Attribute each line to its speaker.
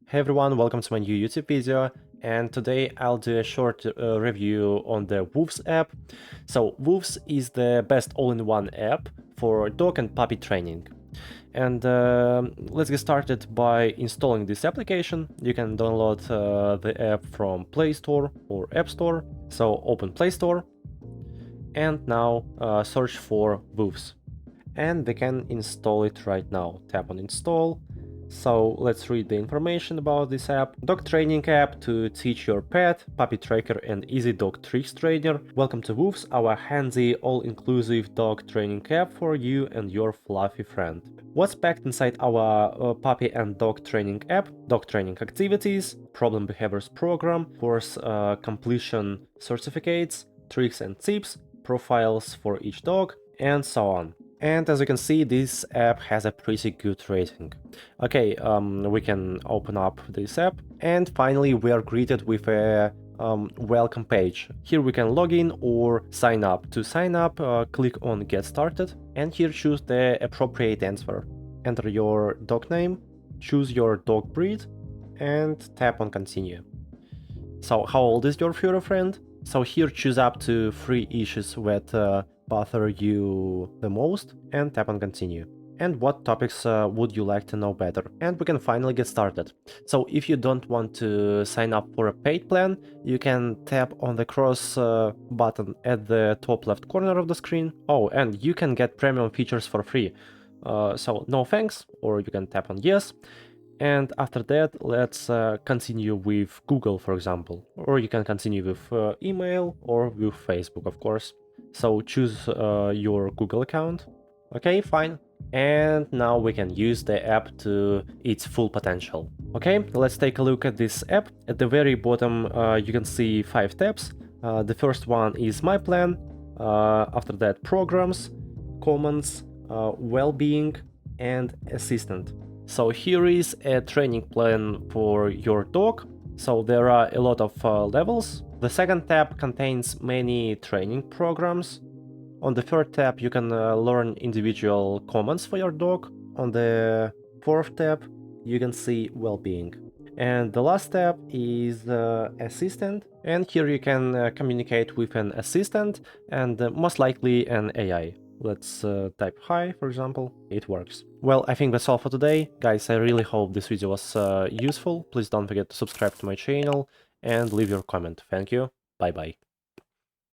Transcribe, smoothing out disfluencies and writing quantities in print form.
Speaker 1: Hey everyone, welcome to my new YouTube video, and today I'll do a short review on the Woofz app. So Woofz is the best all-in-one app for dog and puppy training. And let's get started by installing this application. You can download the app from Play Store or App Store. So open Play Store and now search for Woofz. And we can install it right now. Tap on install. So let's read the information about this app. Dog training app to teach your pet, puppy tracker and easy dog tricks trainer. Welcome to Woofz, our handy, all-inclusive dog training app for you and your fluffy friend. What's packed inside our puppy and dog training app? Dog training activities, problem behaviors program, course completion certificates, tricks and tips, profiles for each dog, and so on. And as you can see, this app has a pretty good rating. Okay, we can open up this app, and finally we are greeted with a welcome page. Here we can log in or sign up. To sign up, click on Get Started, and here choose the appropriate answer. Enter your dog name, choose your dog breed, and tap on Continue. So how old is your furry friend? So here choose up to 3 issues that bother you the most and tap on Continue. And what topics would you like to know better? And we can finally get started. So if you don't want to sign up for a paid plan, you can tap on the cross button at the top left corner of the screen. Oh, and you can get premium features for free. So no thanks, or you can tap on yes. And after that, let's continue with Google, for example. Or you can continue with email or with Facebook, of course. So choose your Google account. Okay, fine. And now we can use the app to its full potential. Okay, let's take a look at this app. At the very bottom, you can see 5 tabs. The first one is My Plan. After that, Programs, Comments, Well-being, and Assistant. So here is a training plan for your dog. So there are a lot of levels. The second tab contains many training programs. On the third tab you can learn individual commands for your dog. On the fourth tab you can see well-being. And the last tab is Assistant, and here you can communicate with an assistant and most likely an AI. Let's type hi, for example. It works. Well, I think that's all for today. Guys, I really hope this video was useful. Please don't forget to subscribe to my channel and leave your comment. Thank you. Bye-bye.